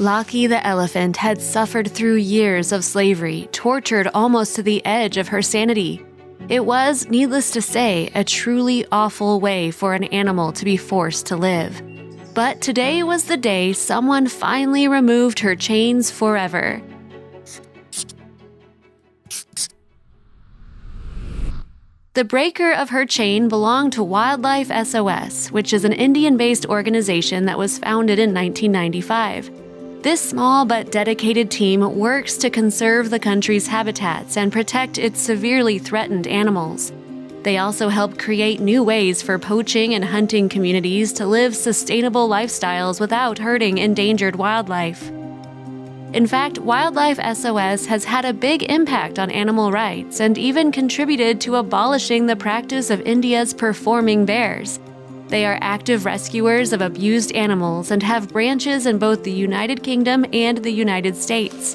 Lockheed the elephant had suffered through years of slavery, tortured almost to the edge of her sanity. It was, needless to say, a truly awful way for an animal to be forced to live. But today was the day someone finally removed her chains forever. The breaker of her chain belonged to Wildlife SOS, which is an Indian-based organization that was founded in 1995. This small but dedicated team works to conserve the country's habitats and protect its severely threatened animals. They also help create new ways for poaching and hunting communities to live sustainable lifestyles without hurting endangered wildlife. In fact, Wildlife SOS has had a big impact on animal rights and even contributed to abolishing the practice of India's performing bears. They are active rescuers of abused animals and have branches in both the United Kingdom and the United States.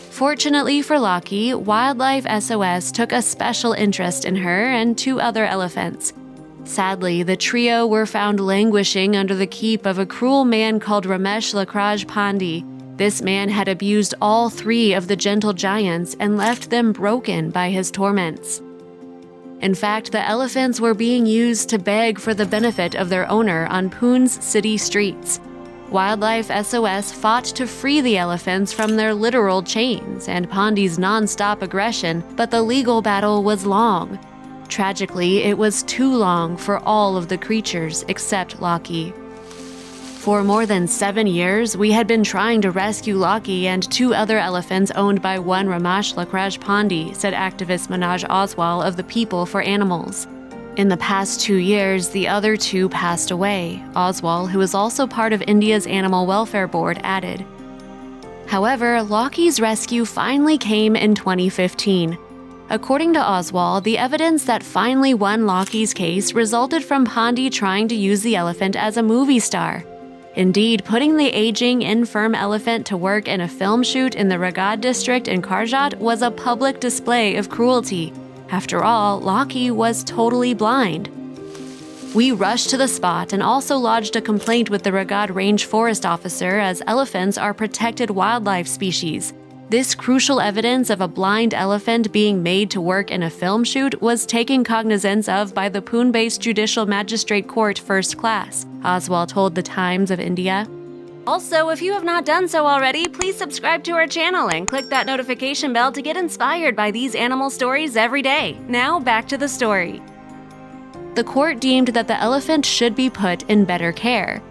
Fortunately for Lockheed, Wildlife SOS took a special interest in her and 2 other elephants. Sadly, the trio were found languishing under the keep of a cruel man called Ramesh Lakraj Pandey. This man had abused all 3 of the gentle giants and left them broken by his torments. In fact, the elephants were being used to beg for the benefit of their owner on Pune's city streets. Wildlife SOS fought to free the elephants from their literal chains and Pandey's non-stop aggression, but the legal battle was long. Tragically, it was too long for all of the creatures except Lockheed. For more than 7 years, we had been trying to rescue Lockheed and 2 other elephants owned by one Ramesh Lakraj Pandey, said activist Manoj Oswal of the People for Animals. In the past 2 years, the other 2 passed away, Oswal, who is also part of India's Animal Welfare Board, added. However, Lockheed's rescue finally came in 2015. According to Oswal, the evidence that finally won Lockheed's case resulted from Pandey trying to use the elephant as a movie star. Indeed, putting the aging, infirm elephant to work in a film shoot in the Raghad district in Karjat was a public display of cruelty. After all, Lockheed was totally blind. We rushed to the spot and also lodged a complaint with the Raghad Range Forest Officer, as elephants are protected wildlife species. This crucial evidence of a blind elephant being made to work in a film shoot was taken cognizance of by the Pune-based Judicial Magistrate Court First Class, Oswal told the Times of India. Also, if you have not done so already, please subscribe to our channel and click that notification bell to get inspired by these animal stories every day. Now, back to the story. The court deemed that the elephant should be put in better care.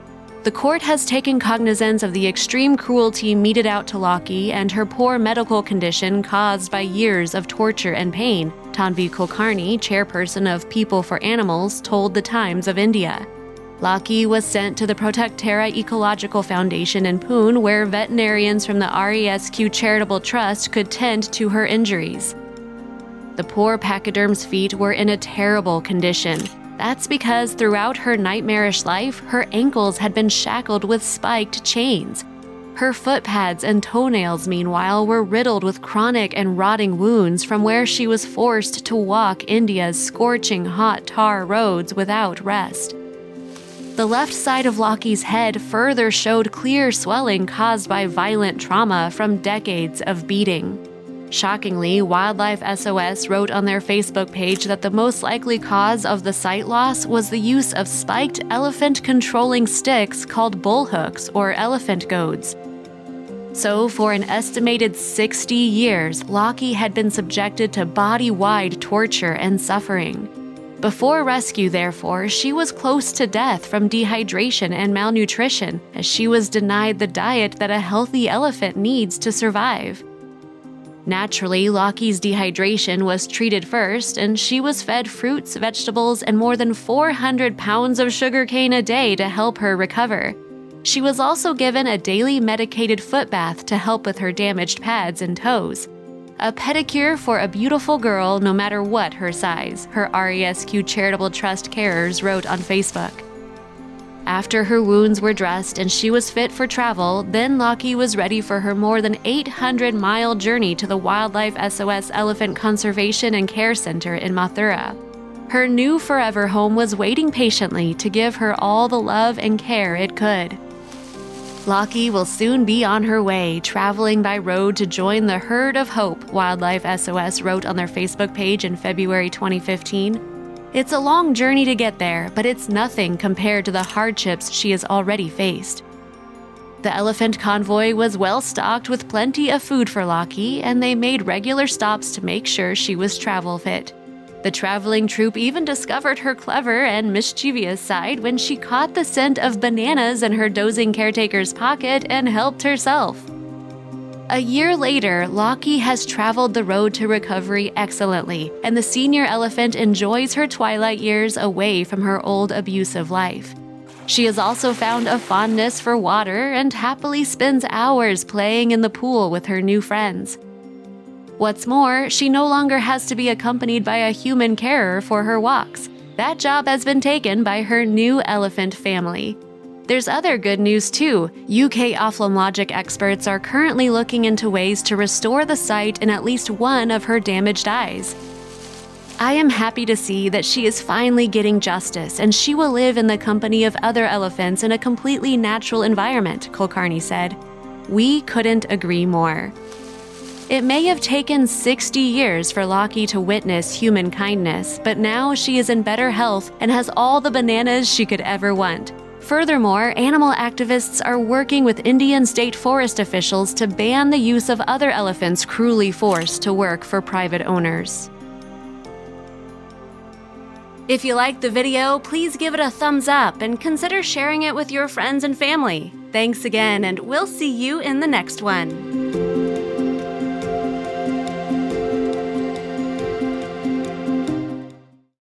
The court has taken cognizance of the extreme cruelty meted out to Lockheed and her poor medical condition caused by years of torture and pain, Tanvi Kulkarni, chairperson of People for Animals, told the Times of India. Lockheed was sent to the Protectera Ecological Foundation in Pune, where veterinarians from the RESQ Charitable Trust could tend to her injuries. The poor pachyderm's feet were in a terrible condition. That's because throughout her nightmarish life, her ankles had been shackled with spiked chains. Her foot pads and toenails, meanwhile, were riddled with chronic and rotting wounds from where she was forced to walk India's scorching hot tar roads without rest. The left side of Lockheed's head further showed clear swelling caused by violent trauma from decades of beating. Shockingly, Wildlife SOS wrote on their Facebook page that the most likely cause of the sight loss was the use of spiked elephant-controlling sticks called bullhooks or elephant goads. So, for an estimated 60 years, Lockheed had been subjected to body-wide torture and suffering. Before rescue, therefore, she was close to death from dehydration and malnutrition, as she was denied the diet that a healthy elephant needs to survive. Naturally, Lockheed's dehydration was treated first, and she was fed fruits, vegetables, and more than 400 pounds of sugarcane a day to help her recover. She was also given a daily medicated foot bath to help with her damaged pads and toes. A pedicure for a beautiful girl no matter what her size, her RESQ Charitable Trust carers wrote on Facebook. After her wounds were dressed and she was fit for travel, then Lockheed was ready for her more than 800-mile journey to the Wildlife SOS Elephant Conservation and Care Center in Mathura. Her new forever home was waiting patiently to give her all the love and care it could. Lockheed will soon be on her way, traveling by road to join the Herd of Hope, Wildlife SOS wrote on their Facebook page in February 2015. It's a long journey to get there, but it's nothing compared to the hardships she has already faced. The elephant convoy was well stocked with plenty of food for Lockheed, and they made regular stops to make sure she was travel fit. The traveling troupe even discovered her clever and mischievous side when she caught the scent of bananas in her dozing caretaker's pocket and helped herself. A year later, Lockheed has traveled the road to recovery excellently, and the senior elephant enjoys her twilight years away from her old abusive life. She has also found a fondness for water and happily spends hours playing in the pool with her new friends. What's more, she no longer has to be accompanied by a human carer for her walks. That job has been taken by her new elephant family. There's other good news too. UK ophthalmologic experts are currently looking into ways to restore the sight in at least one of her damaged eyes. I am happy to see that she is finally getting justice, and she will live in the company of other elephants in a completely natural environment, Kulkarni said. We couldn't agree more. It may have taken 60 years for Lockheed to witness human kindness, but now she is in better health and has all the bananas she could ever want. Furthermore, animal activists are working with Indian state forest officials to ban the use of other elephants cruelly forced to work for private owners. If you liked the video, please give it a thumbs up and consider sharing it with your friends and family. Thanks again, and we'll see you in the next one.